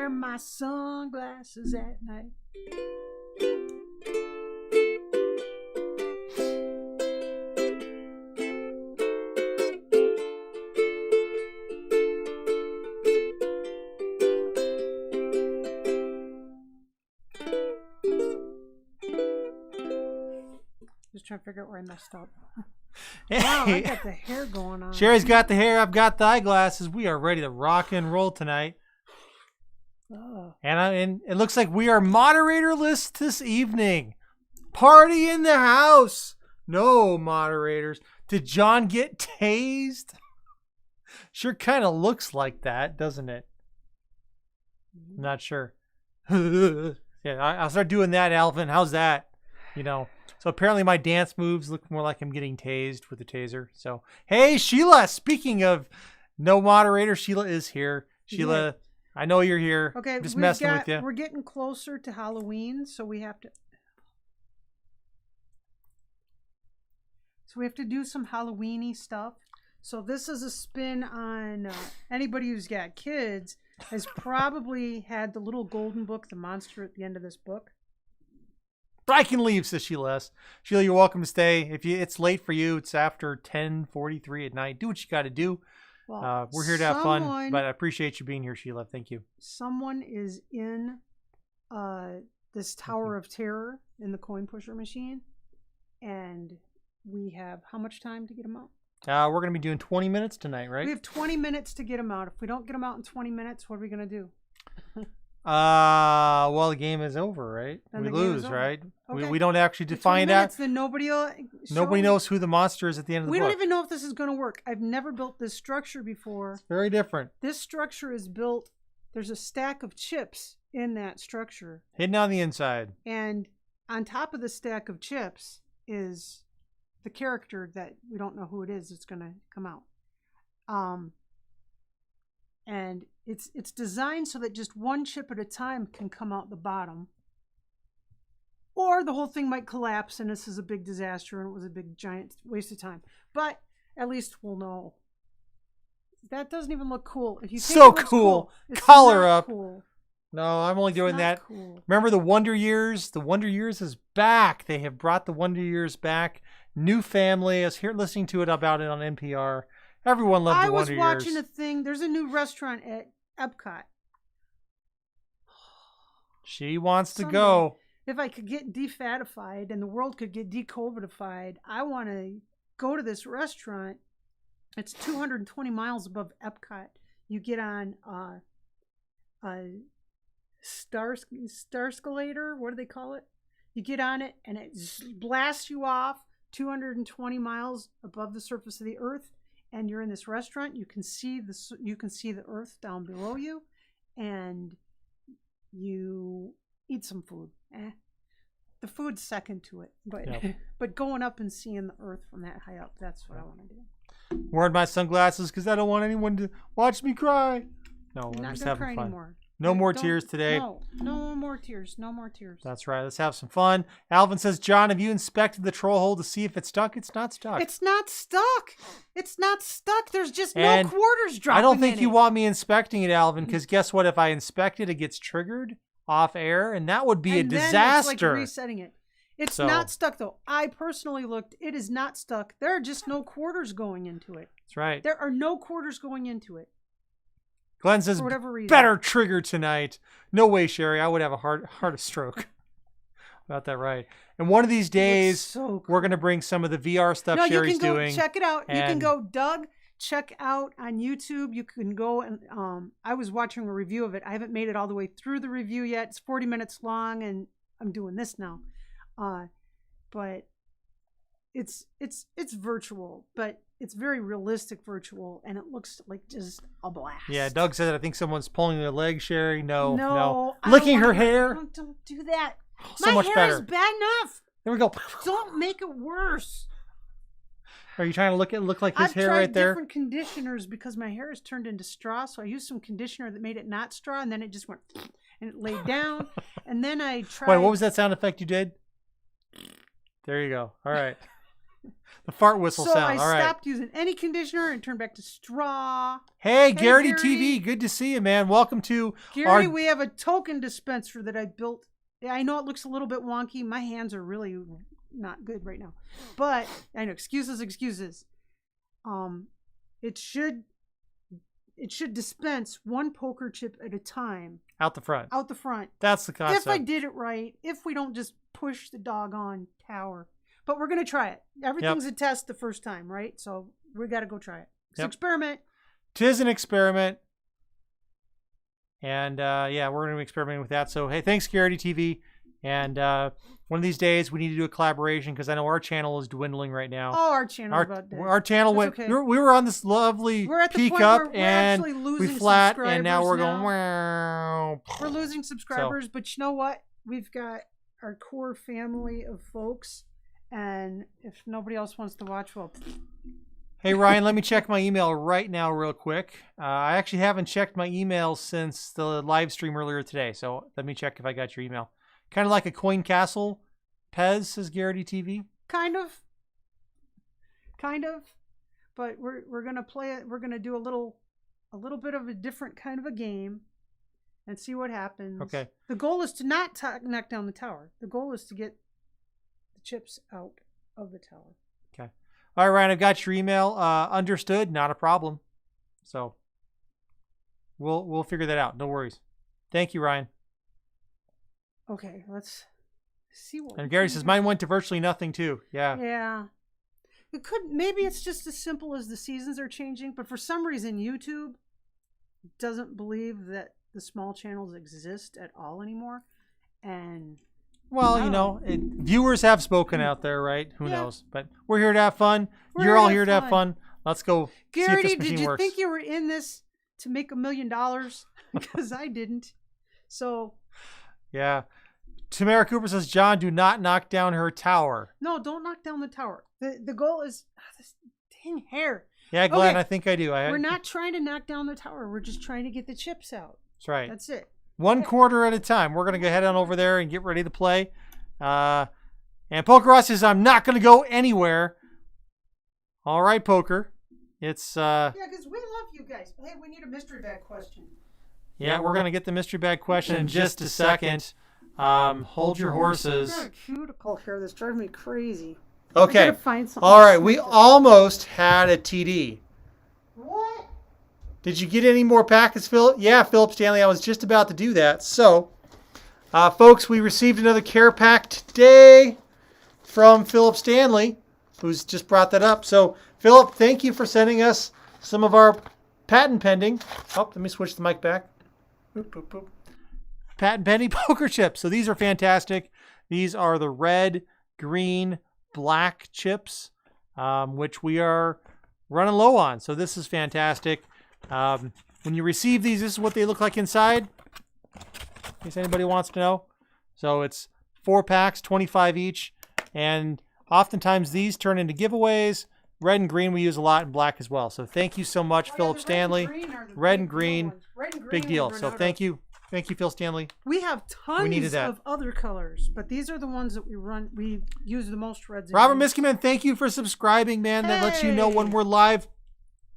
wear my sunglasses at night. Just trying to figure out where I messed up. Hey. Wow, I got the hair going on. Sherry's got the hair. I've got the eyeglasses. We are ready to rock and roll tonight. Oh. And it looks like we are moderatorless this evening. Party in the house. No moderators. Did John get tased? Sure kind of looks like that, doesn't it? I'm not sure. Yeah, I'll start doing that, Alvin. How's that? You know. So apparently my dance moves look more like I'm getting tased with the taser. So, hey, Sheila, speaking of no moderator, Sheila is here. Sheila, yeah. I know you're here. Okay, I'm just messing with you. We're getting closer to Halloween, so we have to... So we have to do some Halloween-y stuff. So this is a spin on anybody who's got kids has probably had the little golden book, the monster at the end of this book. I can leave, says Sheila. Sheila, you're welcome to stay. If it's late for you, it's after 10:43 at night. Do what you got to do. Well, we're here to have fun, but I appreciate you being here, Sheila. Thank you. Someone is in this Tower of Terror in the coinpusher machine, and we have how much time to get them out? We're going to be doing 20 minutes tonight, right? We have 20 minutes to get them out. If we don't get them out in 20 minutes, what are we going to do? Well, the game is over, right? Then we lose, right? Okay. We don't actually find out. Then nobody knows who the monster is at the end of the book. We don't even know if this is going to work. I've never built this structure before. It's very different. This structure is built. There's a stack of chips in that structure. Hidden on the inside. And on top of the stack of chips is the character that we don't know who it is that's going to come out. And it's designed so that just one chip at a time can come out the bottom. Or the whole thing might collapse and this is a big disaster and it was a big giant waste of time. But at least we'll know. That doesn't even look cool. If you think so cool. Collar up. Cool. No, I'm only doing that. Cool. Remember the Wonder Years? The Wonder Years is back. They have brought the Wonder Years back. New family. I was here listening to it about it on NPR. Everyone loved the Wonder Years. I was watching a thing. There's a new restaurant at Epcot. She wants to go. If I could get defatified and the world could get decovidified, I want to go to this restaurant. It's 220 miles above Epcot. You get on a Starscalator. What do they call it? You get on it and it blasts you off 220 miles above the surface of the earth. And you're in this restaurant. You can see the earth down below you, and you eat some food. The food's second to it, but yep. But going up and seeing the earth from that high up, that's what I want to do. Wearing my sunglasses because I don't want anyone to watch me cry. No, I'm just having fun. Anymore. No more tears today. No more tears. No more tears. That's right. Let's have some fun. Alvin says, John, have you inspected the troll hole to see if it's stuck? It's not stuck. It's not stuck. It's not stuck. There's just no quarters dropping. I don't think you want me inspecting it, Alvin, because guess what? If I inspect it, it gets triggered off air, and that would be a disaster. It's like resetting it. It's not stuck, though. I personally looked. It is not stuck. There are just no quarters going into it. That's right. There are no quarters going into it. Glenn says, better trigger tonight. No way, Sherry. I would have a heart stroke. About that right. And one of these days, we're going to bring some of the VR stuff Sherry's doing. Check it out. You can go, Doug, check out on YouTube. You can go and I was watching a review of it. I haven't made it all the way through the review yet. It's 40 minutes long, and I'm doing this now. But it's virtual, but it's very realistic virtual, and it looks like just a blast. Yeah, Doug said, I think someone's pulling their leg, Sherry. No. Licking her hair. Don't do that. So much better. My hair is bad enough. There we go. Don't make it worse. Are you trying to look like his hair right there? I've tried different conditioners because my hair is turned into straw, so I used some conditioner that made it not straw, and then it just went and it laid down. And then I tried... Wait, what was that sound effect you did? There you go. All right. The fart whistle So sound. I All right. stopped using any conditioner and turned back to straw. Hey, Garrity Gary. TV. Good to see you, man. Welcome to Gary, we have a token dispenser that I built. Yeah, I know it looks a little bit wonky. My hands are really not good right now. But I know, excuses. It should dispense one poker chip at a time. out the front. Out the front. That's the concept. If I did it right, if we don't just push the doggone tower. But we're going to try it. Everything's a test the first time, right? So we got to go try it. It's an experiment. 'Tis an experiment. And yeah, we're going to be experimenting with that. So, hey, thanks, Garrity TV. And one of these days, we need to do a collaboration because I know our channel is dwindling right now. Oh, our channel about that. Our channel That's went. okay. We were on this lovely We're at the peak point up, where we're and actually losing we flat, and now subscribers we're going. now. Wow. We're losing subscribers, but you know what? We've got our core family of folks, and if nobody else wants to watch, well, Hey, Ryan, let me check my email right now real quick. I actually haven't checked my email since the live stream earlier today, so let me check if I got your email. Kind of like a coin castle. Pez, says Garrity TV. kind of. But we're gonna play it. We're gonna do a little bit of a different kind of a game, and see what happens. Okay. The goal is to not knock down the tower. The goal is to get the chips out of the tower. Okay. All right, Ryan, I've got your email. Understood. Not a problem. So we'll figure that out. No worries. Thank you, Ryan. Okay, let's see what. And Gary says mine went to virtually nothing too. Yeah. Yeah. It could, maybe it's just as simple as the seasons are changing, but for some reason YouTube doesn't believe that the small channels exist at all anymore. And Well, you know, viewers have spoken out there, right? Who Yeah. knows? But we're here to have fun. We're You're all here to have fun. Let's go see if Garrity, this machine did you works. think you were in this to make $1 million? Because I didn't. So Yeah. Tamara Cooper says, John, do not knock down her tower. no, don't knock down the tower. The goal is this dang hair. Yeah, Glenn, Okay. I think I do. We're not trying to knock down the tower. We're just trying to get the chips out. That's right. That's it. One quarter at a time. We're going to go head on over there and get ready to play. And Poker Ross says, I'm not going to go anywhere. All right, Poker. It's, Yeah, because we love you guys. Hey, we need a mystery bag question. yeah, we're going to get the mystery bag question in just a second. Hold your horses. It's not a cuticle here that's driving me crazy. Okay. I gotta find something All right. We almost had a TD. What? Did you get any more packets, Philip? Yeah, Philip Stanley. I was just about to do that. So, folks, we received another care pack today from Philip Stanley, who's just brought that up. So, Philip, thank you for sending us some of our patent pending. Oh, let me switch the mic back. Boop, boop, boop. Patent pending poker chips. So these are fantastic. These are the red, green, black chips, which we are running low on. So this is fantastic. When you receive these, this is what they look like inside, in case anybody wants to know. So it's 4 packs, 25 each. And oftentimes these turn into giveaways. Red and green we use a lot, and black as well. So thank you so much, Philip Stanley. Red and green, big deal. So thank you. Thank you, Phil Stanley. We have needed tons that. of other colors, but these are the ones that we use the most reds. and Robert greens. Miskiman, thank you for subscribing, man. That lets you know when Hey. we're live.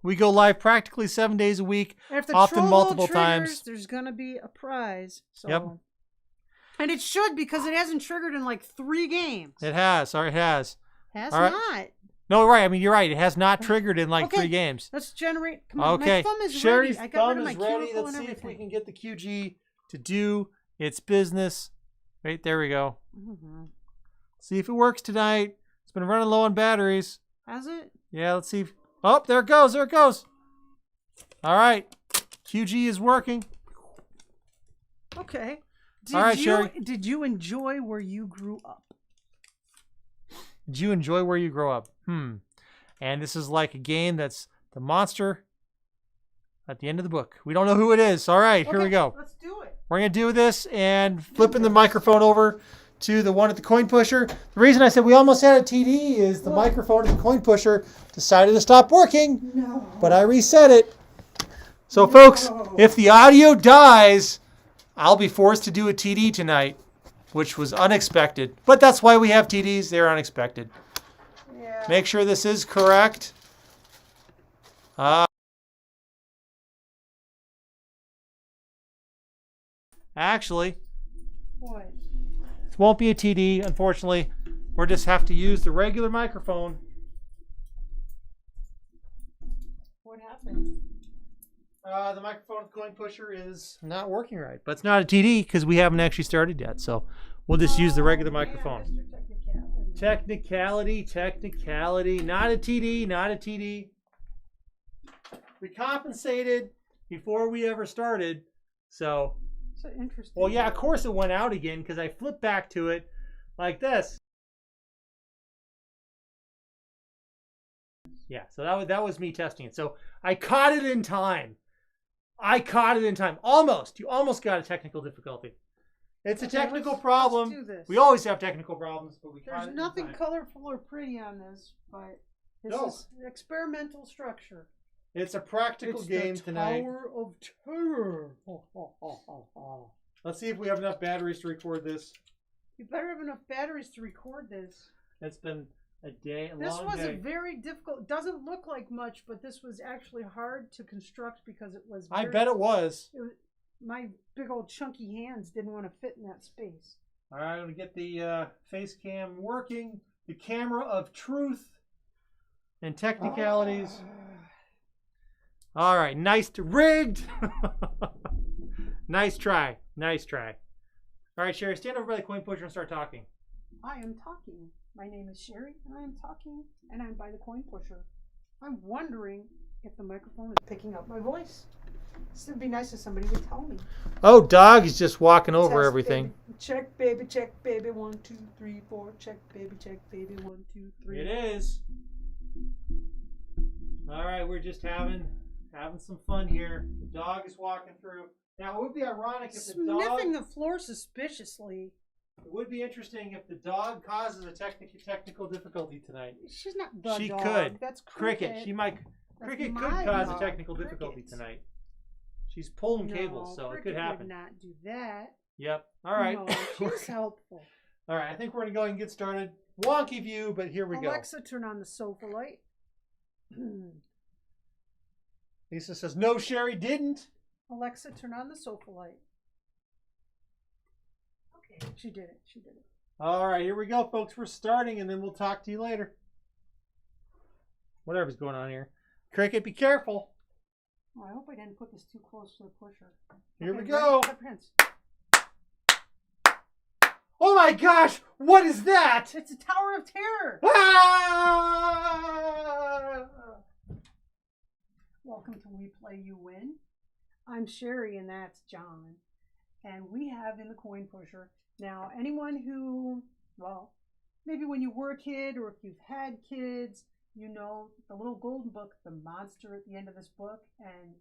We go live practically 7 days a week, And if the often troll multiple triggers, times. there's gonna be a prize. So. Yep. And it should, because it hasn't triggered in like 3 games. It has. Sorry, it has. Has all right. not. No, right. I mean, you're right. It has not triggered in like Okay. 3 games. Let's generate. Come on, Okay. my thumb is Sherry's ready. I got rid thumb of my is ready. cuticle Let's and see if we everything. can get the QG to do its business. Right, there we go. Mhm. See if it works tonight. It's been running low on batteries. Has it? Yeah, let's see. Oh, there it goes. There it goes. All right. QG is working. Okay. All right, Sherry. Did you enjoy where you grew up? Did you enjoy where you grow up? And this is like a game that's the monster at the end of the book. We don't know who it is. All right, here we Okay, go. Let's do it. We're going to do this and flipping the microphone over to the one at the coin pusher. The reason I said we almost had a TD is the microphone at the coin pusher decided to stop working, No. but I reset it. So folks, if the audio dies, I'll be forced to do a TD tonight, which was unexpected. But that's why we have TDs. They're unexpected. Yeah. Make sure this is correct. Actually, What? it won't be a TD, unfortunately. We'll just have to use the regular microphone. What happened? The microphone coin pusher is not working right, but it's not a TD because we haven't actually started yet. So we'll just use the regular microphone. Mr. Technicality. Not a TD, not a TD. We compensated before we ever started. So, Interesting. well, yeah, of course it went out again because I flipped back to it like this. Yeah, so that was me testing it. So I caught it in time. Almost. You almost got a technical difficulty. It's a technical problem. Let's do this. We always have technical problems, but we caught it There's in nothing time. colorful or pretty on this, but this is experimental structure. It's a practical game tonight. Tower of Terror. Let's see if we have enough batteries to record this. You better have enough batteries to record this. It's been a day, This long was day. a very difficult. It doesn't look like much, but this was actually hard to construct because it was. I bet it was. My big old chunky hands didn't want to fit in that space. All right, I'm gonna get the face cam working. The camera of truth and technicalities. All right, rigged. Nice try. All right, Sherry, stand over by the coin pusher and start talking. I am talking. My name is Sherry, and I am talking, and I'm by the coin pusher. I'm wondering if the microphone is picking up my voice. This would be nice if somebody would tell me. Oh, dog is just walking over Test, everything. Baby. Check, baby. 1, 2, 3, 4. Check, baby. 1, 2, 3. It is. All right, we're just having some fun here. The dog is walking through. Now, it would be ironic if the dog... Sniffing the floor suspiciously. It would be interesting if the dog causes a technical difficulty tonight. She's not the She dog. could. That's Cricket. Cricket. She might. That's Cricket could my cause dog. a technical difficulty Cricket. tonight. She's pulling No, cables, so it could Cricket happen. would not do that. Yep. All right. No, she's helpful. All right. I think we're gonna go ahead and get started. Wonky view, but here we Alexa, turn on the sofa light. go. Lisa says, "No, Sherry didn't." Alexa, turn on the sofa light. Okay, she did it. All right, here we go, folks. We're starting, and then we'll talk to you later. Whatever's going on here. Cricket, be careful. Oh, I hope I didn't put this too close to the pusher. Here we Okay, go. ready? Clap your hands. Oh my gosh! What is that? It's a Tower of Terror. Ah! Welcome to We Play You Win. I'm Sherry and that's John. And we have in the coin pusher. Now, anyone who, well, maybe when you were a kid or if you've had kids, you know the little golden book, the monster at the end of this book, and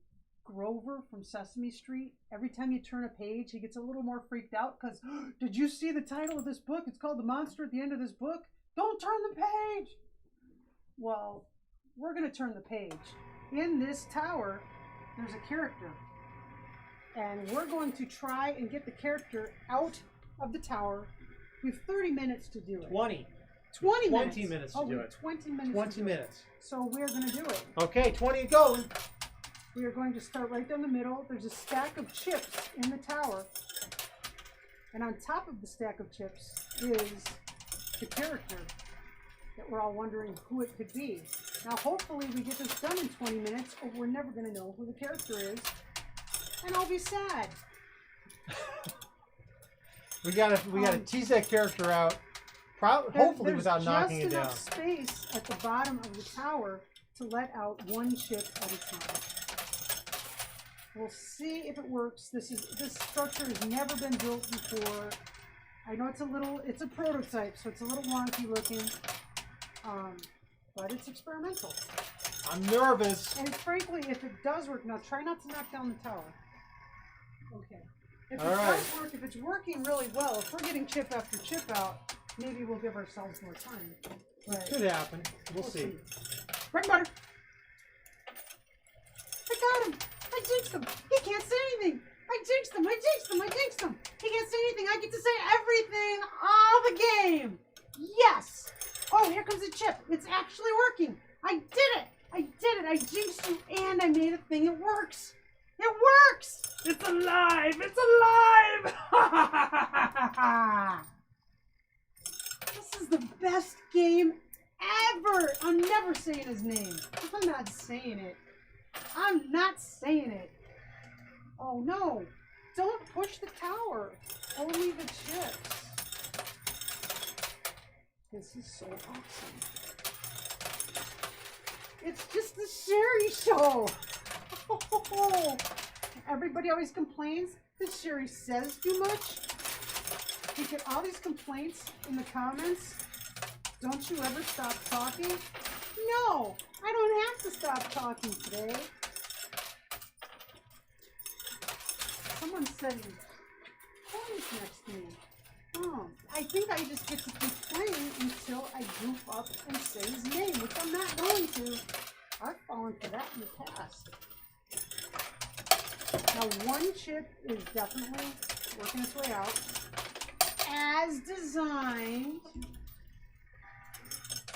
Grover from Sesame Street. Every time you turn a page, he gets a little more freaked out because, did you see the title of this book? It's called The Monster at the End of This Book. Don't turn the page. Well, we're going to turn the page. In this tower, there's a character. And we're going to try and get the character out of the tower. We have 30 minutes to do it. 20 minutes. minutes to do it. 20 minutes. 20 minutes. So we're going to do it. Okay, 20 going. We are going to start right down the middle. There's a stack of chips in the tower. And on top of the stack of chips is the character that we're all wondering who it could be. Now, hopefully we get this done in 20 minutes, or we're never going to know who the character is. And I'll be sad. We gotta tease that character out. Hopefully without knocking it down. There's just enough space at the bottom of the tower to let out one chip at a time. We'll see if it works. This structure has never been built before. I know it's a prototype, so it's a little wonky looking, but it's experimental. I'm nervous. And frankly, if it does work, now try not to knock down the tower. Okay. If it does work, if it's working really well, if we're getting chip after chip out, maybe we'll give ourselves more time. It could happen. We'll see. Bread and butter. I got him. I jinxed him. He can't say anything. I jinxed him. He can't say anything. I get to say everything all the game. Yes. Oh, here comes a chip. It's actually working. I did it. I did it. I jinxed you and I made a thing. It works. It works. It's alive. It's alive. This is the best game ever. I'm never saying his name. I'm not saying it. I'm not saying it. Oh no. Don't push the tower. Only the chips. This is so awesome. It's just the Sherry show. Everybody always complains that Sherry says too much. You get all these complaints in the comments. Don't you ever stop talking? No, I don't have to stop talking today. Someone said coins next to me. Oh, I think I just get to complain until I goof up and say his name, which I'm not going to. I've fallen for that in the past. Now, one chip is definitely working its way out. As designed.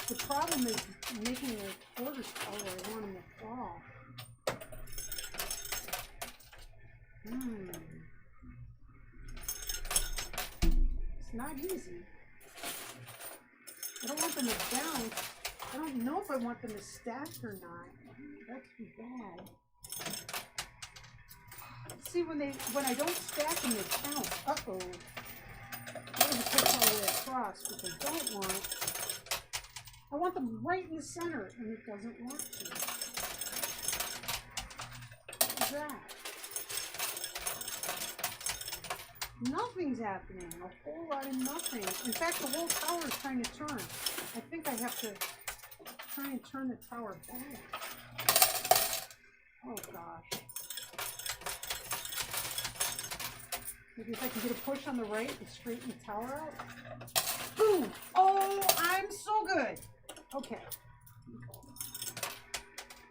The problem is making the quarters fall where I want them to fall. It's not easy. I don't want them to bounce. I don't know if I want them to stack or not. That's too bad. See, when I don't stack them, they bounce. Uh-oh. What if it takes all the way across, which I don't want. I want them right in the center, and it doesn't want to. What's that? Nothing's happening. A whole lot of nothing. In fact, the whole tower is trying to turn. I think I have to try and turn the tower back. Oh, gosh. Maybe if I can get a push on the right and straighten the tower out. Boom! Oh, I'm so good! Okay.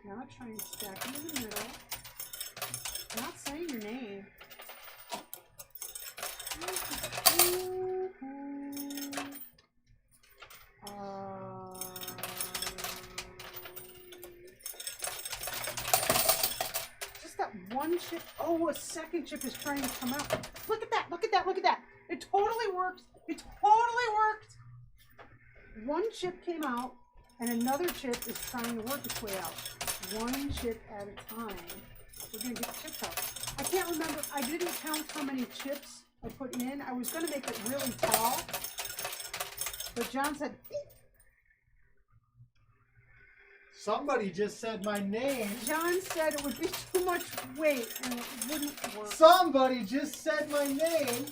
Now try and stack them in the middle. I'm not saying your name. Just that one chip. Oh, a second chip is trying to come out. Look at that, look at that, look at that. It totally worked. It totally worked. One chip came out and another chip is trying to work its way out. One chip at a time. We're going to get the chips out. I can't remember. I didn't count how many chips I put in. I was going to make it really tall. But John said, beep. Somebody just said my name. John said it would be too much weight and it wouldn't work. Somebody just said my name.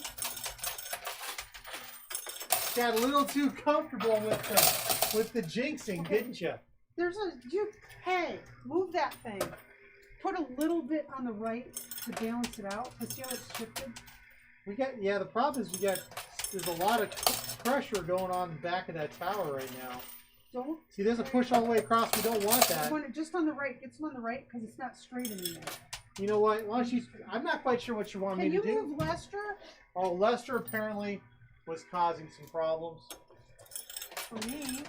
Got a little too comfortable with the jinxing, Okay. didn't you? Hey, move that thing. Put a little bit on the right to balance it out. Let's see how it's shifted. The problem is there's a lot of pressure going on the back of that tower right now. Don't. See, there's a push all the way across. We don't want that. I want it just on the right. Get some on the right because it's not straight anymore. You know what? Why don't you? I'm not quite sure what you want me to do. Can you move Lester? Oh, Lester apparently was causing some problems. For me.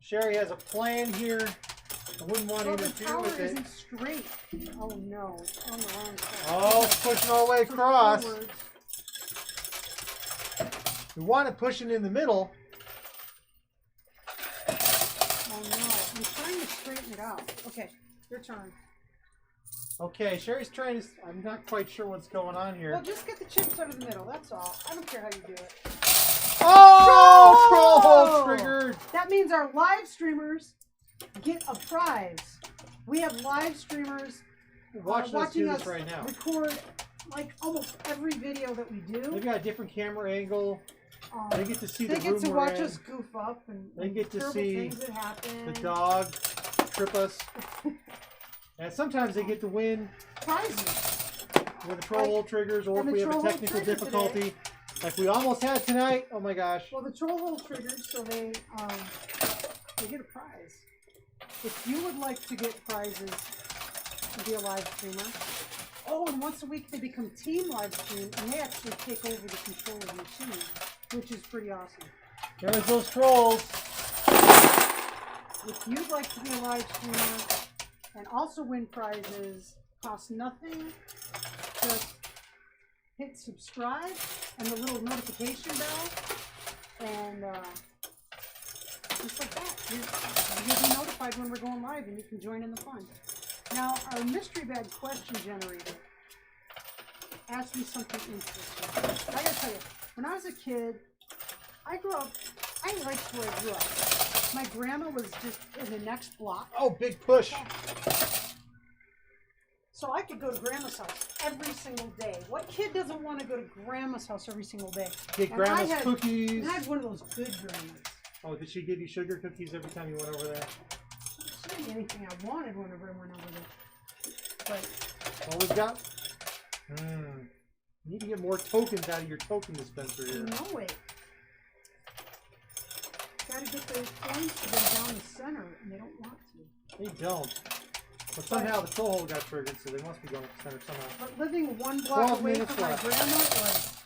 Sherry has a plan here. I wouldn't want to the interfere tower with it. isn't straight. Oh no, it's on the wrong side. Oh, it's pushing all the way Push across. forward. We want it pushing in the middle. Oh no, I'm trying to straighten it out. Okay, your turn. Okay, Sherry's trying to. I'm not quite sure what's going on here. Well, just get the chips out of the middle. That's all. I don't care how you do it. Oh, troll hole triggered. That means our live streamers get a prize. We have live streamers watching us right now. record like almost every video that we do. They've got a different camera angle. They get to see the room They get to we're watch in. us goof up and They get to terrible see things that happen. The dog trip us. And sometimes they get to win Prizes. with the troll hole triggers, or if and the we have a troll hole technical trigger difficulty, today. like we almost had tonight. Oh my gosh. Well, the troll hole triggered, so they get a prize. If you would like to get prizes and be a live streamer, oh, and once a week they become team live stream, and they actually take over the control of the machine, which is pretty awesome. There's those trolls. If you'd like to be a live streamer and also win prizes, costs nothing. Just hit subscribe and the little notification bell, and just like that, you'll be notified when we're going live, and you can join in the fun. Now, our mystery bag question generator asked me something interesting. I gotta tell you, when I was a kid, I liked where I grew up. My grandma was just in the next block. Oh, big push. So I could go to grandma's house every single day. What kid doesn't want to go to grandma's house every single day? Get grandma's cookies. And I had one of those good grandmas. Oh, did she give you sugar cookies every time you went over there? She didn't get anything I wanted whenever I went over there. But what we got? You need to get more tokens out of your token dispenser here. No way. Gotta get those coins to go down the center, and they don't want to. They don't. But somehow the troll hole got triggered, so they must be going to the center somehow. But living one block away from my grandma was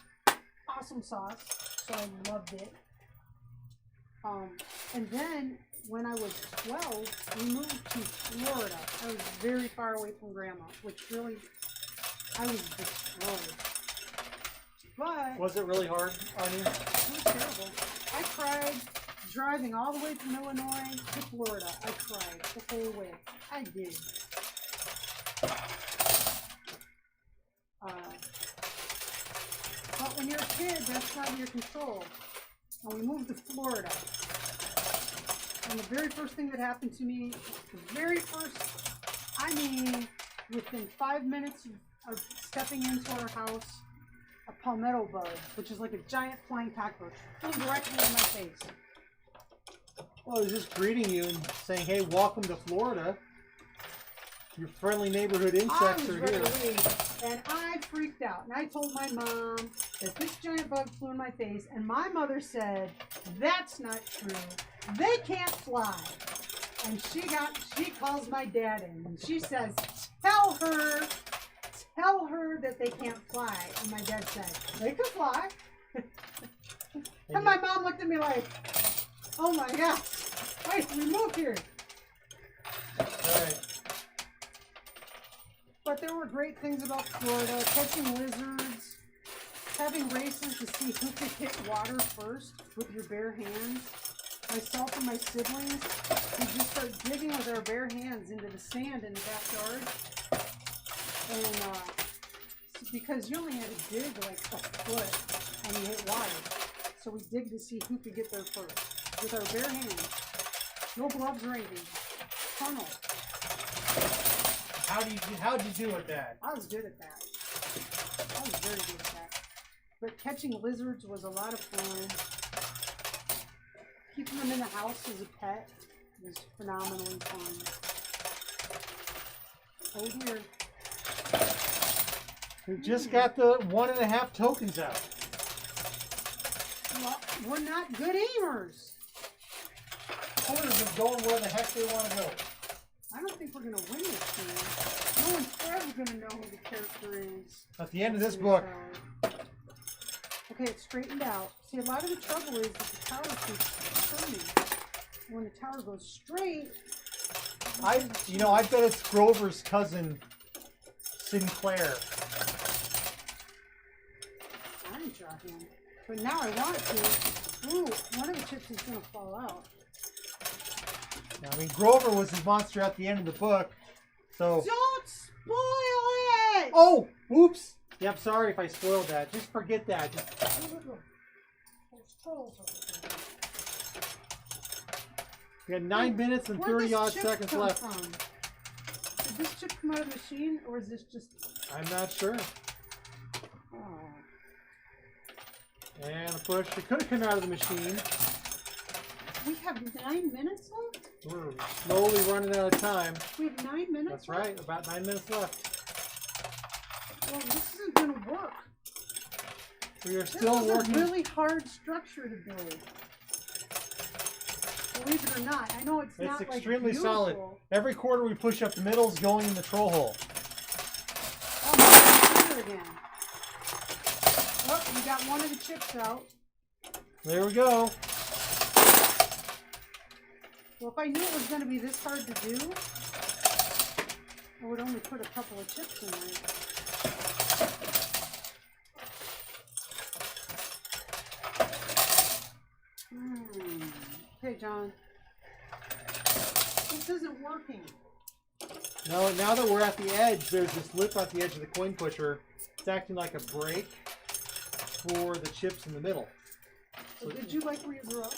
awesome sauce, so I loved it. And then when I was 12, we moved to Florida. I was very far away from grandma, which really, I was destroyed. But was it really hard on you? it was terrible. I cried driving all the way from Illinois to Florida. I cried the whole way. I did. But when you're a kid, that's not in your control. And we moved to Florida. And the very first thing that happened to me, within 5 minutes of stepping into our house, a palmetto bug, which is like a giant flying cockroach, flew directly in my face. Well, it was just greeting you and saying, hey, welcome to Florida. Your friendly neighborhood insects are here. And I freaked out. And I told my mom that this giant bug flew in my face. And my mother said, that's not true. They can't fly. And she calls my dad in. And she says, tell her that they can't fly. And my dad said, they can fly. And my mom looked at me like, oh my gosh, why did we move here? All right. But there were great things about Florida, catching lizards, having races to see who could hit water first with your bare hands. Myself and my siblings, we just start digging with our bare hands into the sand in the backyard. And because you only had to dig like a foot and you hit water. So we dig to see who could get there first. With our bare hands. No gloves or anything. Tunnel. How'd you do with that? I was good at that. I was very good at that. But catching lizards was a lot of fun. Keeping them in the house as a pet was phenomenally fun. Oh dear. We just got the 1.5 tokens out. Well, we're not good aimers. Players are going where the heck they want to go. I don't think we're going to win this game. No one's ever going to know who the character is. At the end of this book. Okay, it's straightened out. See, a lot of the trouble is that the tower keeps turning. When the tower goes straight... I bet it's Grover's cousin, Sinclair. I didn't draw him. But now I want to. Ooh, one of the chips is going to fall out. I mean, Grover was the monster at the end of the book, so... Don't spoil it! Oh! Oops! Yep, sorry if I spoiled that. Just forget that. We got 9 minutes and 30-odd seconds left. Did this chip come out of the machine, or is this just... I'm not sure. Oh. And a push. It could have come out of the machine. We have 9 minutes left? We're slowly running out of time. We have 9 minutes That's left? right. About 9 minutes left. Well, this isn't going to work. We are still working. This is a really hard structure to build. Believe it or not. I know it's not extremely like solid. Every quarter we push up the middle is going in the troll hole. Oh, my God, again. Oh, we got one of the chips out. There we go. Well, if I knew it was going to be this hard to do, I would only put a couple of chips in there. Okay, John. This isn't working. No, now that we're at the edge, there's this lip at the edge of the coin pusher. It's acting like a break for the chips in the middle. So did you like where you grew up?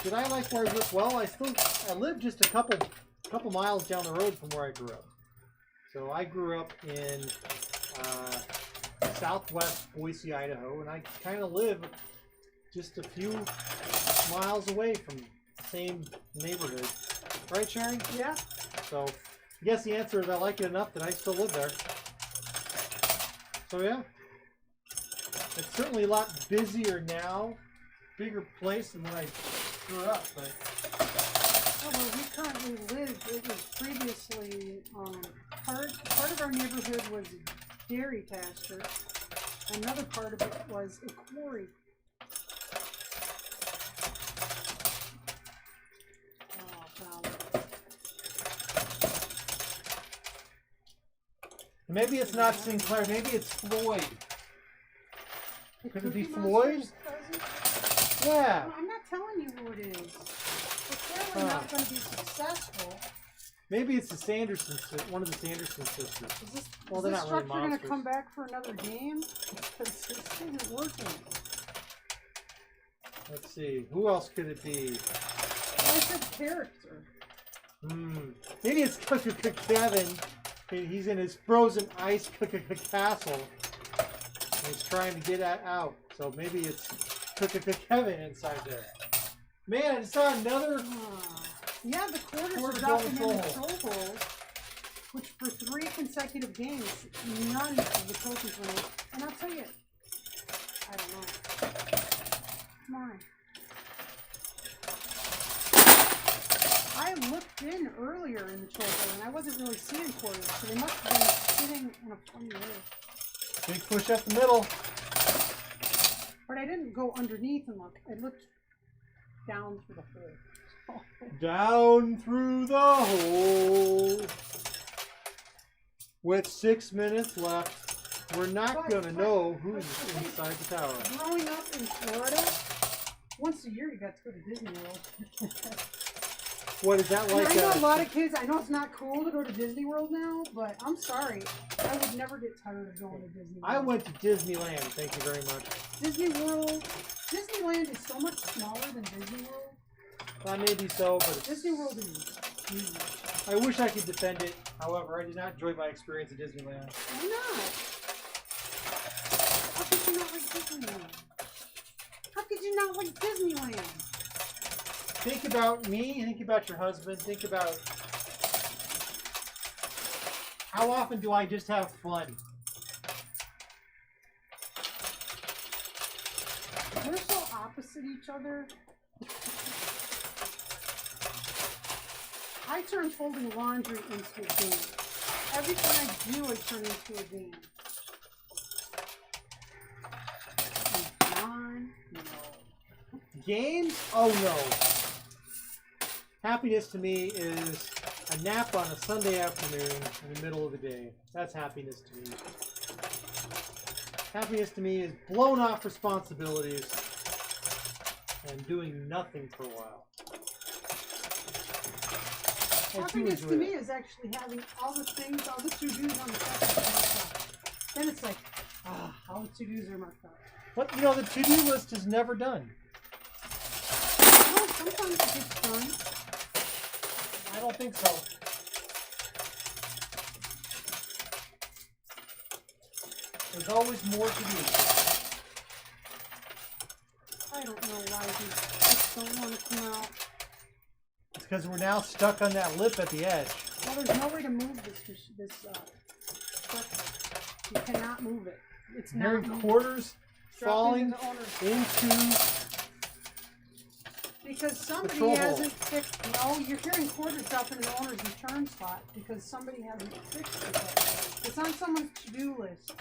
Did I like where I grew up? Well, I lived just a couple miles down the road from where I grew up. So I grew up in southwest Boise, Idaho, and I kind of live just a few miles away from the same neighborhood. Right, Sharon? Yeah. So I guess the answer is I like it enough that I still live there. So yeah. It's certainly a lot busier now. Bigger place than when I grew up. But where we currently live, it was previously part of our neighborhood was a dairy pasture. Another part of it was a quarry. Maybe it's not Sinclair. Maybe it's Floyd. Could it be Floyd? Yeah. No, I'm not telling you who it is. We're clearly not going to be successful. Maybe it's the Sanderson, one of the Sanderson sisters. Is this structure going to come back for another game? Because this isn't working. Let's see. Who else could it be? I said character. Maybe it's Kevin. He's in his frozen ice castle. And he's trying to get out. So maybe it's Kevin inside there. Man, I saw another. Yeah, the quarters were dropping in the troll hole, which for 3 consecutive games, none of the trophies went in. And I'll tell you, I don't know. Come on. I looked in earlier in the troll hole, and I wasn't really seeing quarters, so they must have been sitting in a funny way. Big push up the middle. But I didn't go underneath and look. I looked down through the hole. Down through the hole. With 6 minutes left, we're not going to know who's inside the tower. Growing up in Florida, once a year you got to go to Disney World. What is that like? I know a lot of kids, I know it's not cool to go to Disney World now, but I'm sorry. I would never get tired of going to Disney World. I went to Disneyland, thank you very much. Disney World, Disneyland is so much smaller than Disney World. That may be so, but Disney World is huge. I wish I could defend it. However, I did not enjoy my experience at Disneyland. Why not? How could you not like Disneyland? How could you not like Disneyland? Think about me, think about your husband, think about how often do I just have fun? We're so opposite each other. I turn folding laundry into a game. Everything I do, I turn into a game. And John, no. Games? Oh no. Happiness to me is a nap on a Sunday afternoon in the middle of the day. That's happiness to me. Happiness to me is blown off responsibilities and doing nothing for a while. Happiness to me is actually having all the things, all the to-dos on the checklist. Then it's like, all the to-dos are marked out. But, you know, the to-do list is never done. Well, sometimes it gets done. I don't think so. There's always more to do. I don't know why these just don't want to come out. It's because we're now stuck on that lip at the edge. Well, there's no way to move this structure. You cannot move it. It's not Hearing quarters falling into because somebody hasn't fixed. No, you're hearing quarters drop in the owner's return spot because somebody hasn't fixed it. It's on someone's to-do list.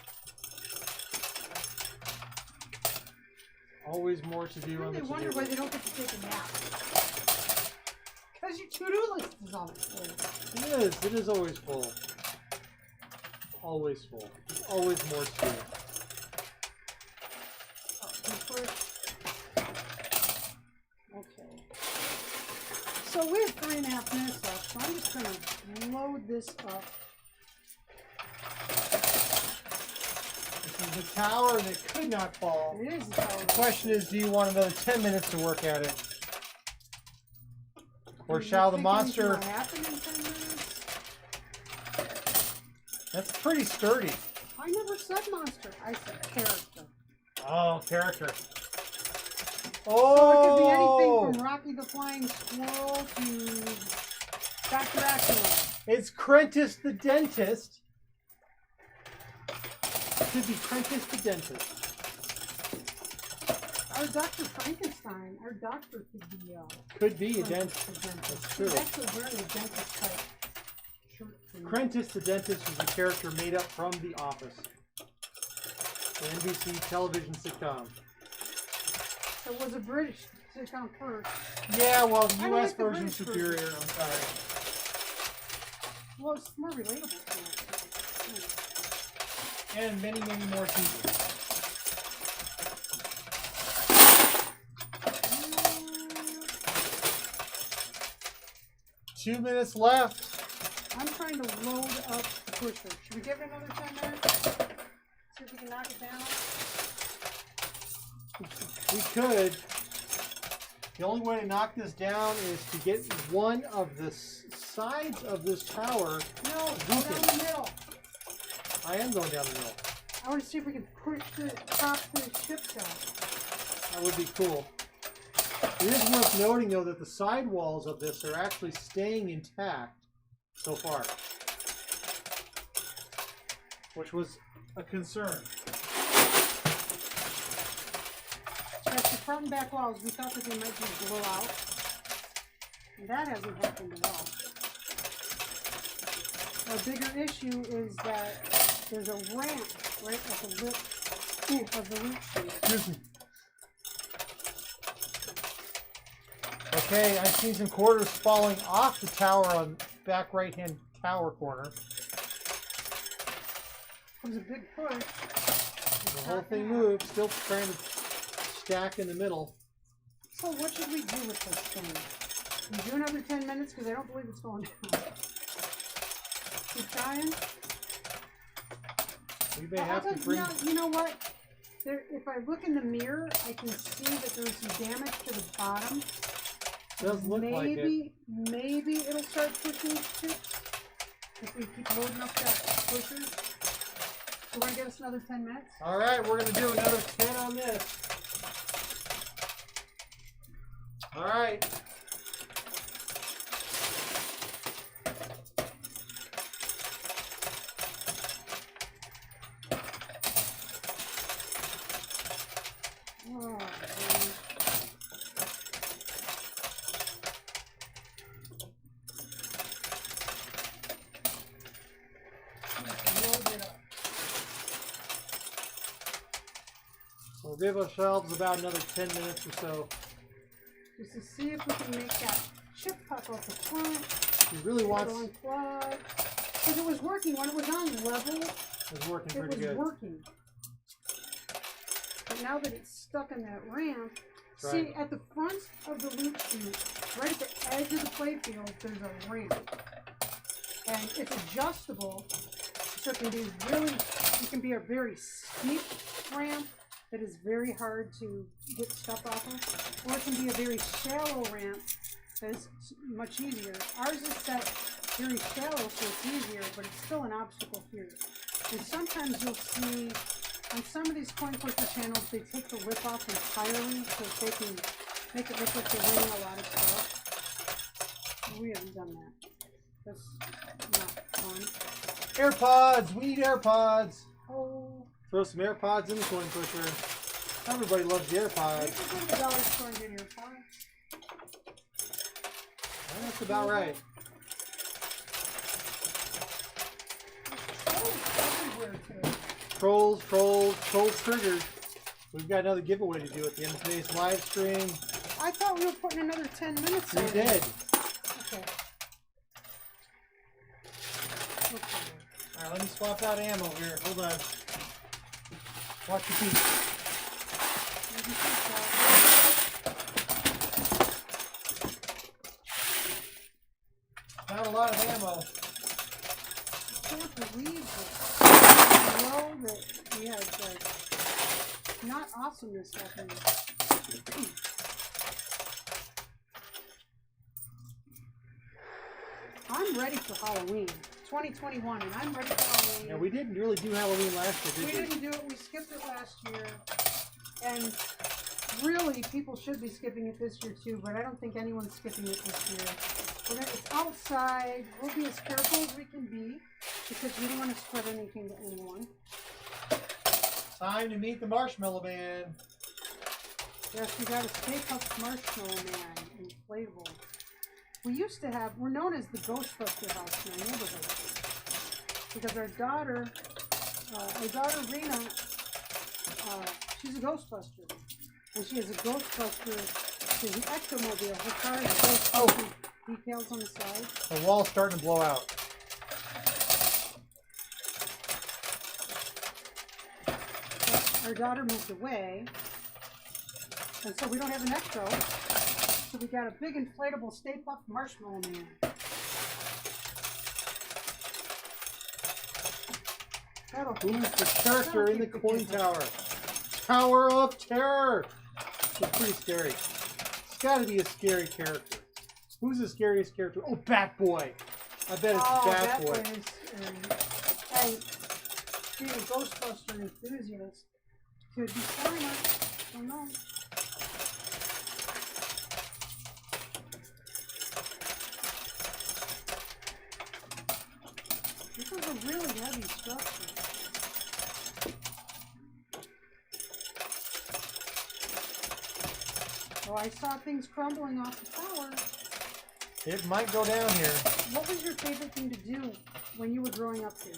always more to do on the I wonder to-do why list. they don't get to take a nap. Because you to-do list is always full. It is always full. Always full. There's always more to do. Okay. So we have 3.5 minutes left, so I'm just going to load this up. This is the tower that could not fall. It is the tower. The question is, do you want another 10 minutes to work at it? Or shall the monster... Happen in 10 minutes? That's pretty sturdy. I never said monster. I said character. Oh, character. So it could be Oh! anything from Rocky the Flying Squirrel to Dr. Acula. It's Crentus the Dentist. It could be Crentus the Dentist. Or Dr. Frankenstein. Our doctor Could be a dentist. dentist. That's true. He's actually wearing a dentist type shirt. Crentus the Dentist was a character made up from The Office. An NBC television sitcom. It was a British sitcom first. Yeah, well, the I don't U.S. like the version's British superior. version. I'm sorry. Well, it's more relatable to And many, many more people. 2 minutes left. I'm trying to load up the pusher. Should we give it another 10 minutes? See if we can knock it down? We could. The only way to knock this down is to get one of the sides of this tower. No, go down the middle. I am going down the middle. I want to see if we can push the top of the ships out. That would be cool. It is worth noting, though, that the side walls of this are actually staying intact so far, which was a concern. Yes, the front and back walls, we thought that they might just blow out. And that hasn't happened at all. Our bigger issue is that there's a ramp right at the lip of the root sheet. Excuse me. Okay, I've seen some quarters falling off the tower on back right-hand tower corner. It was a big push. The whole thing moved, still trying to stack in the middle. So what should we do with this thing? Can we do another 10 minutes? Because I don't believe it's going down. Keep trying? We may have to bring... You know what? If I look in the mirror, I can see that there's some damage to the bottom. Does look like it. Maybe it'll start pushing too. If we keep loading up that pusher. You want to give us another 10 minutes? All right, we're going to do another 10 on this. All right. Oh, We'll give ourselves about another 10 minutes or so. just to see if we can make that chip pop off the front. He really wants... Because it was working when it was on level. It was working pretty good. It was working. But now that it's stuck in that ramp, Right. see at the front of the loop chute, right at the edge of the playfield, there's a ramp. And it's adjustable, so it can be a very steep ramp that is very hard to get stuff off of, or it can be a very shallow ramp that is much easier. Ours is set very shallow, so it's easier, but it's still an obstacle here. And sometimes you'll see on some of these coin pusher channels, they take the lip off entirely so they can make it look like they're winning a lot of stuff. We haven't done that. That's not fun. AirPods! We need AirPods! Oh. Throw some AirPods in the coin pusher. Everybody loves the You AirPods. can go to the dollar store and get AirPods. That's about right. Everywhere too. Trolls triggered. We've got another giveaway to do at the end of today's live stream. I thought we were putting another 10 minutes We in. did. Okay. Let me swap out ammo here. Hold on. Watch your feet. Not a lot of ammo. I can't believe it. I know that we had not awesomeness happening. I'm ready for Halloween. 2021, and I'm ready for Halloween. Yeah, we didn't really do Halloween last year, did we? We didn't do it. We skipped it last year. And really, people should be skipping it this year too, but I don't think anyone's skipping it this year. It's outside. We'll be as careful as we can be because we don't want to spread anything to anyone. Time to meet the Marshmallow Man. Yes, we got a Stay Puft Marshmallow Man, inflatable. We used to have, we're known as the Ghostbuster house in our neighborhood because our daughter Rena, she's a Ghostbuster. And she has a Ghostbuster, she's an Ectomobile. Her car has Ghostbuster decals on the side. The wall's starting to blow out. But our daughter moved away, and so we don't have an Ecto. So we got a big inflatable Stay Puft Marshmallow Man. Who's the character in the coin tower? Tower of Terror! It's pretty scary. It's got to be a scary character. Who's the scariest character? Oh, Bat Boy! I bet it's Bat Boy. And being a Ghostbuster enthusiast could be fun. I don't know. This is a really heavy structure. Oh, I saw things crumbling off the tower. It might go down here. What was your favorite thing to do when you were growing up here?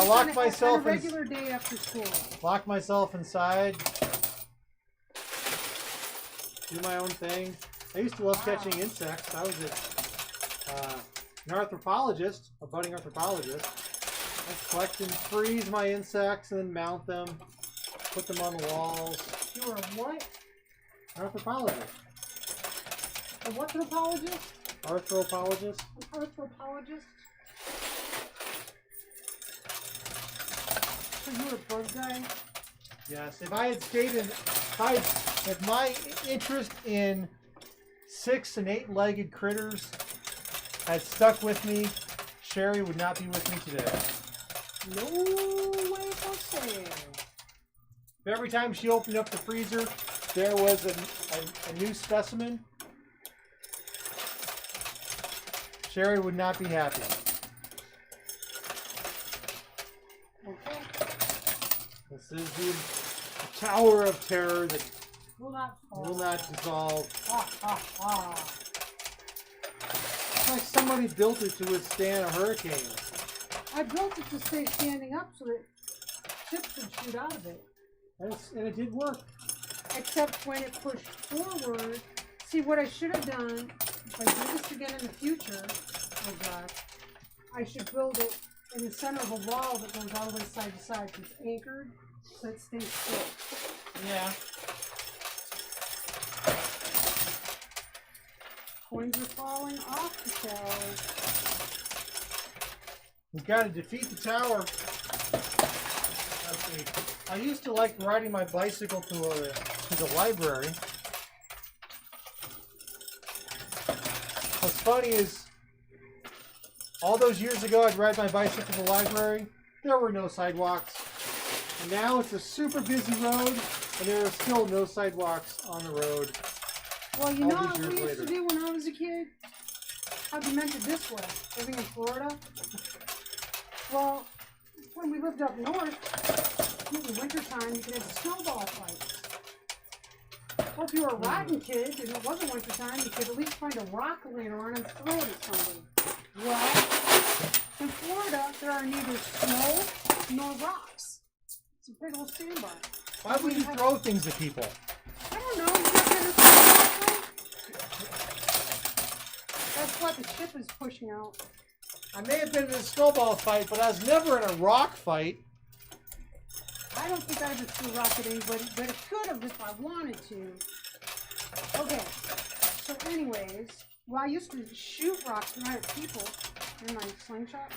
Lock myself on a regular day after school. Lock myself inside. Do my own thing. I used to love catching insects. I was an anthropologist, a budding anthropologist. I'd collect and freeze my insects and then mount them, put them on the walls. You were a what? Anthropologist. A what anthropologist? Arthropologist. An arthropologist? So you were a bug guy? Yes. If I had stayed in, if my interest in 6- and 8-legged critters had stuck with me, Sherry would not be with me today. No way to say. Every time she opened up the freezer, there was a new specimen. Sherry would not be happy. Okay. This is the Tower of Terror that Will not fall. will not dissolve. Ha ha ha. It's like somebody built it to withstand a hurricane. I built it to stay standing up so that chips would shoot out of it. And it did work. Except when it pushed forward. See, what I should have done, if I do this again in the future, oh God, I should build it in the center of a wall that goes all the way side to side. So it's anchored, so it stays still. Yeah. Coins are falling off the tower. We've got to defeat the tower. Let's see. I used to like riding my bicycle to the library. What's funny is, all those years ago, I'd ride my bicycle to the library. There were no sidewalks. And now it's a super busy road, and there are still no sidewalks on the road. Well, you know what we used to do when I was a kid? I've meant it this way, living in Florida. Well, when we lived up north, in the wintertime, you could have snowball fights. Or if you were a rotten kid and it wasn't wintertime, you could at least find a rock laying around and throw it at somebody. Well, in Florida, there are neither snow nor rocks. It's a big old sandbar. Why would you throw things at people? I don't know. You got better. That's what the ship is pushing out. I may have been in a snowball fight, but I was never in a rock fight. I don't think I ever threw a rock at anybody, but it could have if I wanted to. Okay, so anyways, well, I used to shoot rocks when I had people in my slingshot.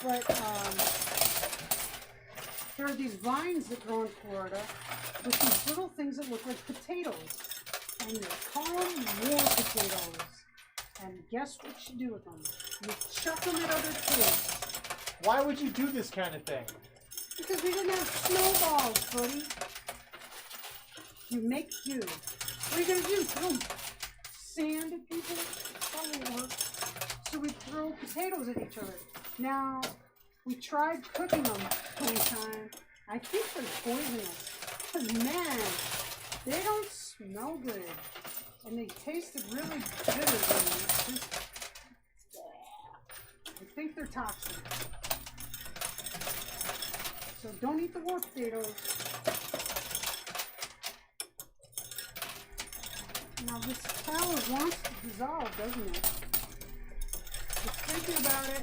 But there are these vines that grow in Florida with these little things that look like potatoes. And they call them war potatoes. And guess what you do with them? You chuck them at other kids. Why would you do this kind of thing? Because we didn't have snowballs, buddy. You make do. What are you going to do? Throw sand at people? That won't work. So we throw potatoes at each other. Now, we tried cooking them one time. I think they're poisonous. Because, man, they don't smell good. And they tasted really bitter. I think they're toxic. So don't eat the war potatoes. Now this tower wants to dissolve, doesn't it? It's thinking about it.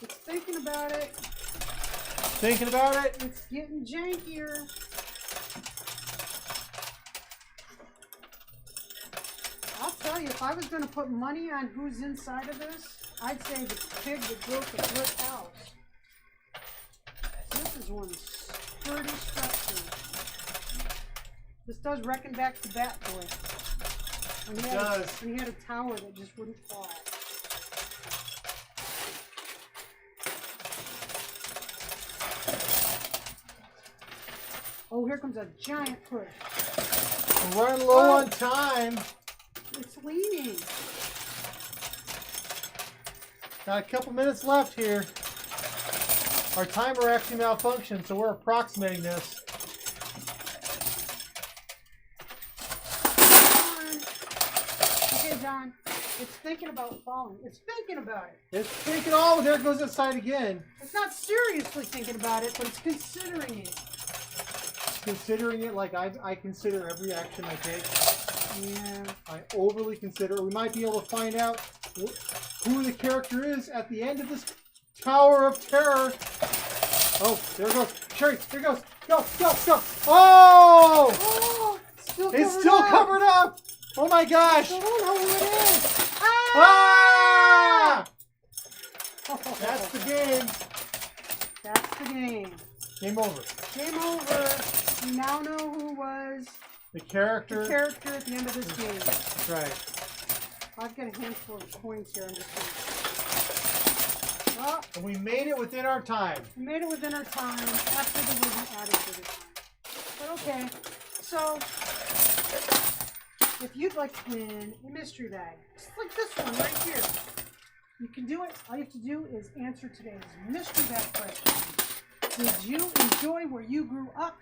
It's thinking about it. Thinking about it? It's getting jankier. I'll tell you, if I was going to put money on who's inside of this, I'd say the pig that built the brick house. This is one sturdy structure. This does reckon back to Bat Boy. When he had a tower that just wouldn't fall. Oh, here comes a giant push. We're running low on time. It's leaning. Got a couple minutes left here. Our timer actually malfunctioned, so we're approximating this. Okay, John. It's thinking about falling. It's thinking about it. It's thinking, oh, there it goes outside again. It's not seriously thinking about it, but it's considering it. Considering it like I consider every action I take. Yeah. I overly consider. We might be able to find out who the character is at the end of this Tower of Terror. Oh, there it goes. Sherry, there it goes. Go, go, go. Oh! Oh, it's still covered up. Oh my gosh. I don't know who it is. Ah! That's the game. That's the game. Game over. Game over. You now know who was the character at the end of this game. That's right. I've got a handful of coins here. I'm just going to... Oh. And we made it within our time. We made it within our time after the wasn't added to the time. But okay. So, if you'd like to win a mystery bag, just like this one right here, you can do it. All you have to do is answer today's mystery bag question. Did you enjoy where you grew up?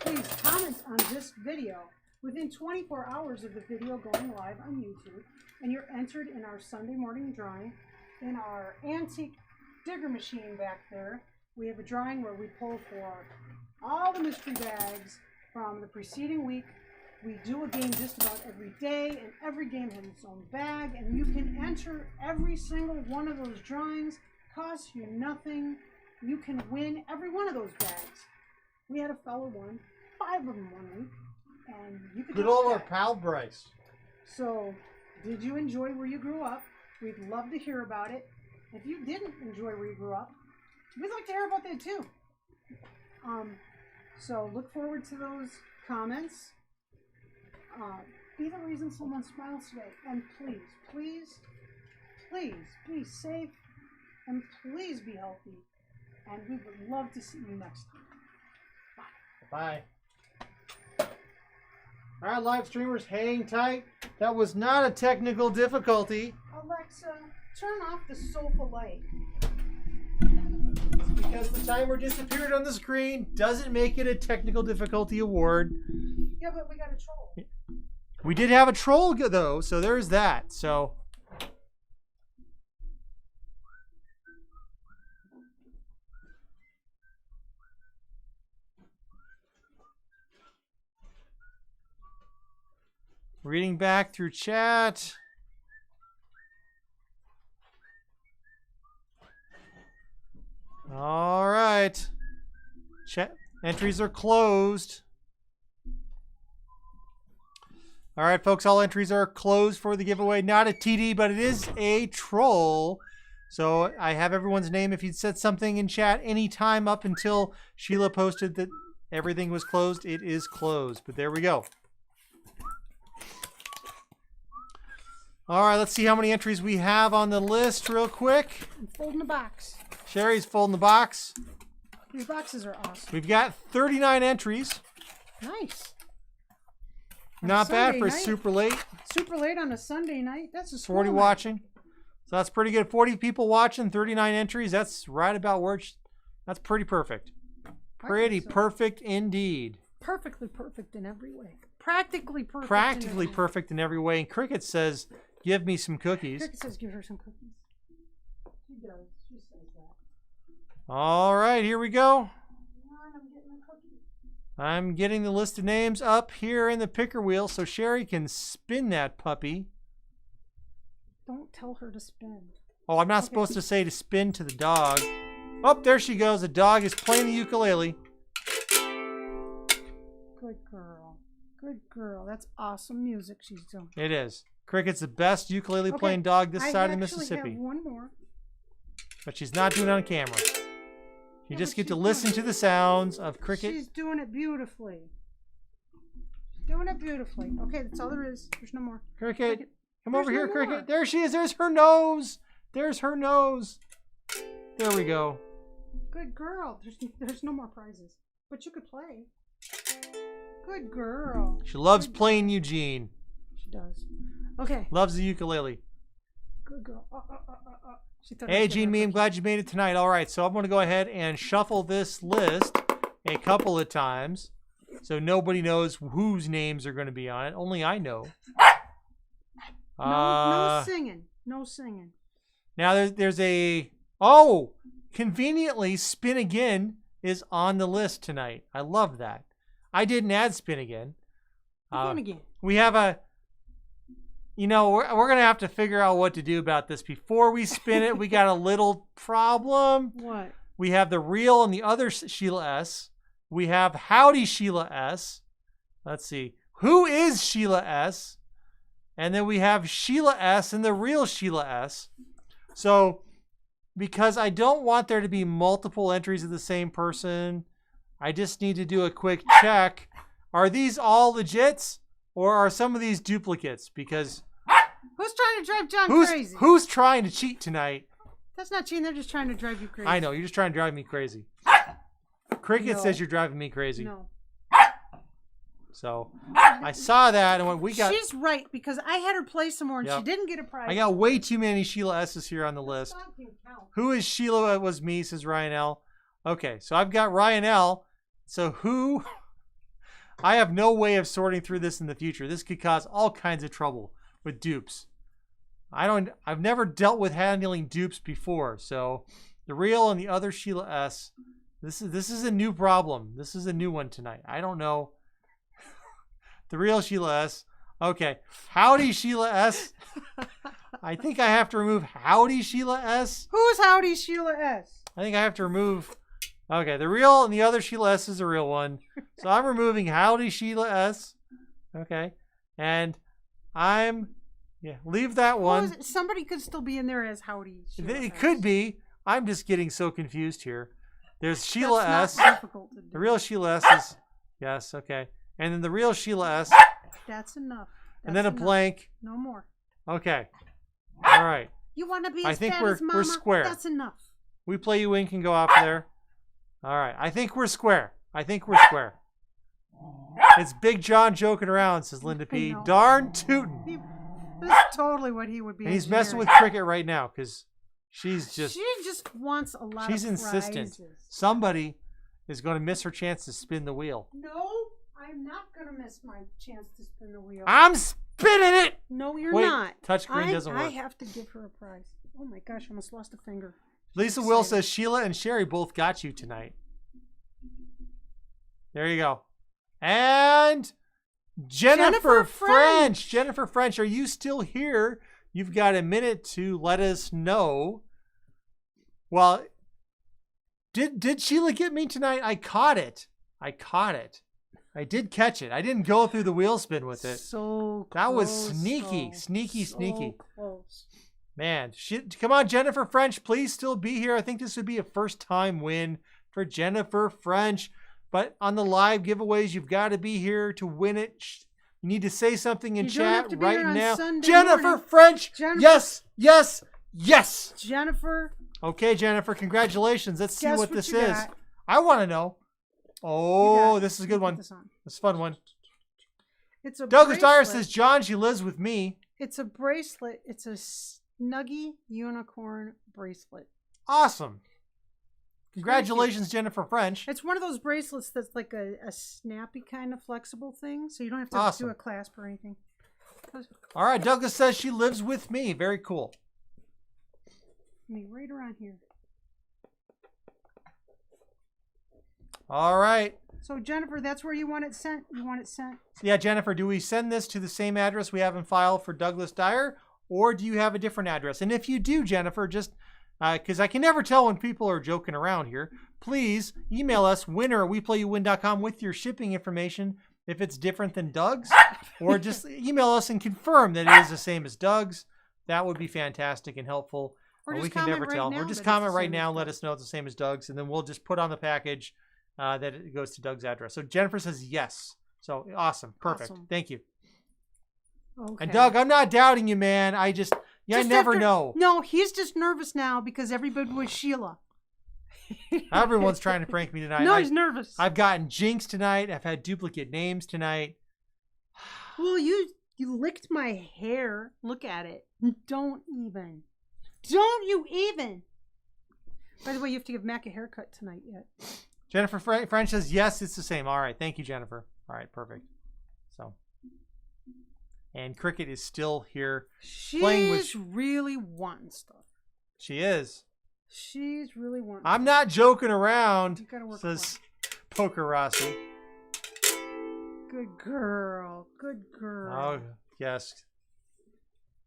Please comment on this video within 24 hours of the video going live on YouTube, and you're entered in our Sunday morning drawing. In our antique digger machine back there, we have a drawing where we pull for all the mystery bags from the preceding week. We do a game just about every day, and every game has its own bag, and you can enter every single one of those drawings. Costs you nothing. You can win every one of those bags. We had a fellow won 5 of them one week, and you could. Good old our pal Bryce. So, did you enjoy where you grew up? We'd love to hear about it. If you didn't enjoy where you grew up, we'd like to hear about that too. So look forward to those comments. Be the reason someone smiles today, and please, please, please be safe, and please be healthy. And we would love to see you next time. Bye. All right, live streamers, hang tight. That was not a technical difficulty. Alexa, turn off the sofa light. It's because the timer disappeared on the screen doesn't make it a technical difficulty award. Yeah, but we got a troll. We did have a troll, though, so there's that. So. Reading back through chat. All right. Entries are closed. All right, folks, all entries are closed for the giveaway. Not a TD, but it is a troll. So I have everyone's name. If you'd said something in chat anytime up until Sheila posted that everything was closed, it is closed. But there we go. All right, let's see how many entries we have on the list real quick. I'm folding the box. Sherry's folding the box. These boxes are awesome. We've got 39 entries. Nice. Not bad for night. super late. Super late on a Sunday night. That's a 40 night. watching. So that's pretty good. 40 people watching, 39 entries. That's right about where that's pretty perfect. Pretty perfect indeed. Perfectly perfect in every way. Practically perfect. Practically perfect in every way. And Cricket says, give me some cookies. Cricket says, give her some cookies. She does. She says that. All right, here we go. I'm getting a cookie. I'm getting the list of names up here in the picker wheel so Sherry can spin that puppy. Don't tell her to spin. Oh, I'm not supposed to say to spin to the dog. Oh, there she goes. The dog is playing the ukulele. Good girl. Good girl. That's awesome music she's doing. It is. Cricket's the best ukulele playing dog this side of the Mississippi. I have one more. But she's not doing it on camera. You just get to listen to the sounds of Cricket. She's doing it beautifully. She's doing it beautifully. Okay, that's all there is. There's no more. Cricket, come over here, Cricket. There she is. There's her nose. There's her nose. There we go. Good girl. There's no more prizes. But you could play. Good girl. She loves playing Eugene. She does. Okay. Loves the ukulele. Good girl. Hey, Gene, I'm glad you made it tonight. All right, so I'm going to go ahead and shuffle this list a couple of times so nobody knows whose names are going to be on it. Only I know. No singing. No singing. Now, there's a... Oh! Conveniently, Spin Again is on the list tonight. I love that. I didn't add Spin Again. Spin Again. We have a... You know, we're going to have to figure out what to do about this. Before we spin it, we got a little problem. What? We have the real and the other Sheila S. We have Howdy Sheila S. Let's see. Who is Sheila S? And then we have Sheila S and the real Sheila S. So, because I don't want there to be multiple entries of the same person, I just need to do a quick check. Are these all legits? Or are some of these duplicates? Because... Who's trying to drive John crazy? Who's trying to cheat tonight? That's not cheating. They're just trying to drive you crazy. I know. You're just trying to drive me crazy. Cricket says you're driving me crazy. No. So I saw that and went, we got... She's right because I had her play some more and she didn't get a prize. I got way too many Sheila S's here on the list. Who is Sheila? It was me, says Ryan L. Okay, so I've got Ryan L. So who... I have no way of sorting through this in the future. This could cause all kinds of trouble with dupes. I've never dealt with handling dupes before. So the real and the other Sheila S. This is a new problem. This is a new one tonight. I don't know. The real Sheila S. Okay. Howdy Sheila S. I think I have to remove Howdy Sheila S. Who's Howdy Sheila S? I think I have to remove... Okay, the real and the other Sheila S is the real one. So I'm removing Howdy Sheila S. Okay. And leave that one. Somebody could still be in there as Howdy Sheila S. It could be. I'm just getting so confused here. There's Sheila S. Not difficult to do. The real Sheila S is... Yes, okay. And then the real Sheila S. That's enough. And then a blank. No more. Okay. All right. You want to be I as think bad we're as Mama? square. That's enough. We play you in can go off there. All right. I think we're square. It's Big John joking around, says Linda P. Darn tootin'. That's totally what he would be. And he's messing with Cricket right now because she just wants a lot she's of insistent. prizes. Somebody is going to miss her chance to spin the wheel. No, I'm not going to miss my chance to spin the wheel. I'm spinning it. No, you're not. Touchscreen doesn't work. I have to give her a prize. Oh my gosh, I almost lost a finger. Lisa Will says Sheila and Sherry both got you tonight. There you go. And Jennifer French. Jennifer French, are you still here? You've got a minute to let us know. Well, Did Sheila get me tonight? I caught it. I did catch it. I didn't go through the wheel spin with it. So close. That was sneaky, sneaky. So close. Man, come on, Jennifer French, please still be here. I think this would be a first-time win for Jennifer French. But on the live giveaways, you've got to be here to win it. You need to say something in chat right now. Jennifer French, yes, yes, yes. Jennifer. Okay, Jennifer, congratulations. Let's see what this is. Got. I want to know. Oh, this is a good one. This is a fun one. It's a Douglas Dyer says, John, she lives with me. It's a bracelet. It's a Snuggie unicorn bracelet. Awesome. Congratulations, Jennifer French. It's one of those bracelets that's like a snappy kind of flexible thing, so you don't have to do a clasp or anything. All right, Douglas says she lives with me. Very cool. Right around here. All right. So, Jennifer, that's where you want it sent? You want it sent? Yeah, Jennifer, do we send this to the same address we have in file for Douglas Dyer, or do you have a different address? And if you do, Jennifer, just because I can never tell when people are joking around here, please email us, winner@weplayyouwin.com, with your shipping information if it's different than Doug's, or just email us and confirm that it is the same as Doug's. That would be fantastic and helpful. We can never tell. Or just comment right now and let us know it's the same as Doug's, and then we'll just put on the package that it goes to Doug's address. So Jennifer says yes. So awesome. Perfect. Awesome. Thank you. Okay. And Doug, I'm not doubting you, man. I never know. No, he's just nervous now because everybody was Sheila. Everyone's trying to prank me tonight. No, he's nervous. I've gotten jinxed tonight. I've had duplicate names tonight. Well, you licked my hair. Look at it. Don't you even. By the way, you have to give Mac a haircut tonight yet. Jennifer French says, yes, it's the same. All right. Thank you, Jennifer. All right. Perfect. So, and Cricket is still here. She's really wanting stuff. She is. She's really wanting I'm not joking around, you gotta work says Poker Rossi. Good girl. Good girl. Oh, yes.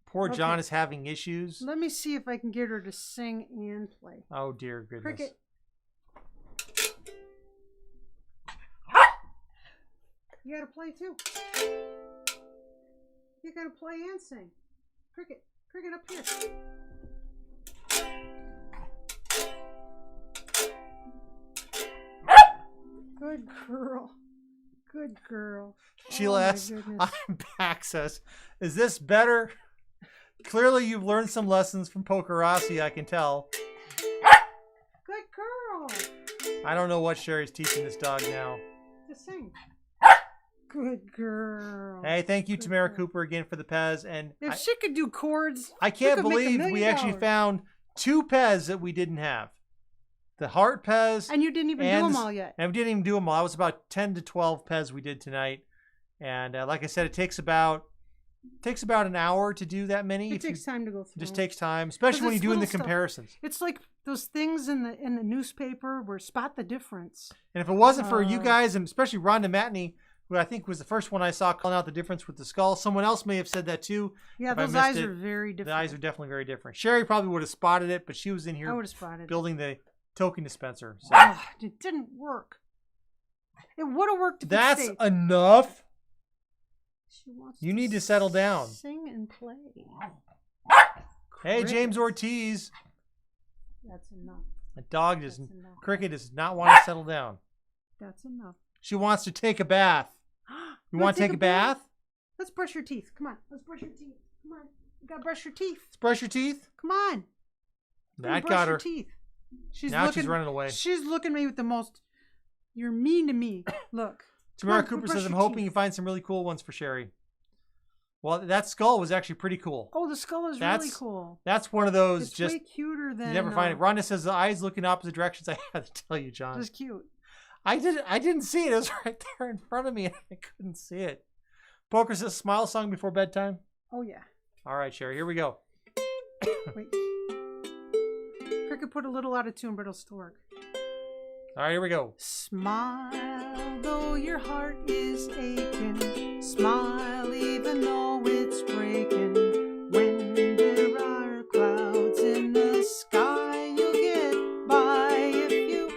Poor John is having issues. Let me see if I can get her to sing and play. Oh, dear goodness. Cricket. You gotta play too. You gotta play and sing. Cricket up here. Good girl. Good girl. Sheila S. I'm back says, is this better? Clearly you've learned some lessons from Poker Rossi, I can tell. Good girl. I don't know what Sherry's teaching this dog now. To sing. Good girl. Hey, thank you, Tamara Cooper, again for the Pez. And if she could do chords, I can't believe we actually found 2 Pez that we didn't have. The heart Pez. And you didn't even do them all yet. And we didn't even do them all. That was about 10 to 12 Pez we did tonight. And like I said, it takes about an hour to do that many. It takes time to go through. It just takes time, especially when you're doing the comparisons. It's like those things in the newspaper where spot the difference. And if it wasn't for you guys, and especially Rhonda Matney, who I think was the first one I saw calling out the difference with the skull. Someone else may have said that too. Yeah, those eyes are very different. The eyes are definitely very different. Sherry probably would have spotted it, but she was in here building the token dispenser. So. It didn't work. It would have worked. That's enough. You need to settle down. Sing and play. Hey, James Ortiz. That's enough. The dog Cricket does not want to settle down. That's enough. She wants to take a bath. You want to take a bath? Let's brush your teeth. Come on. Let's brush your teeth. Come on. You gotta brush your teeth. Let's brush your teeth. Come on. That got her. Teeth. She's running away. She's looking at me with the most. You're mean to me. Look. Tamara Cooper says, I'm hoping you find some really cool ones for Sherry. Well, that skull was actually pretty cool. Oh, the skull is really cool. That's one of those it's way cuter than. You never find it. Rhonda says the eyes look in opposite directions. I had to tell you, John. Just cute. I didn't see it. It was right there in front of me, and I couldn't see it. Poker says, smile song before bedtime. Oh, yeah. All right, Sherry, here we go. Wait. Cricket put a little out of tune, but it'll still work. All right, here we go. Smile, though your heart is aching. Smile, even though it's breaking. When there are clouds in the sky, you'll get by if you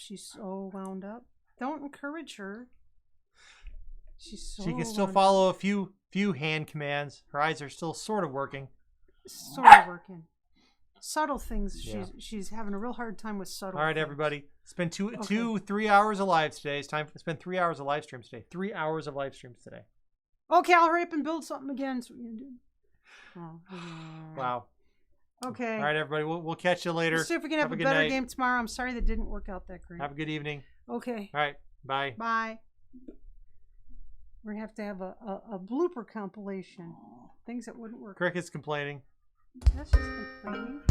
she's so wound up. Don't encourage her. She's so She can still wound follow a few hand commands. Her eyes are still sort of working. up. Sort of working. Subtle things. Yeah. She's having a real hard time with subtle. All right, things. everybody. It's been 3 hours of live today. It's time. It's been 3 hours of live streams today. 3 hours of live streams today. Okay, I'll hurry up and build something again. So we can do. Oh, Wow. okay. All right, everybody. We'll catch you later. Let's see if we can have a good better night. game tomorrow. I'm sorry that didn't work out that great. Have a good evening. Okay. All right. Bye. Bye. We're gonna have a blooper compilation. Things that wouldn't work. Cricket's complaining. That's just complaining.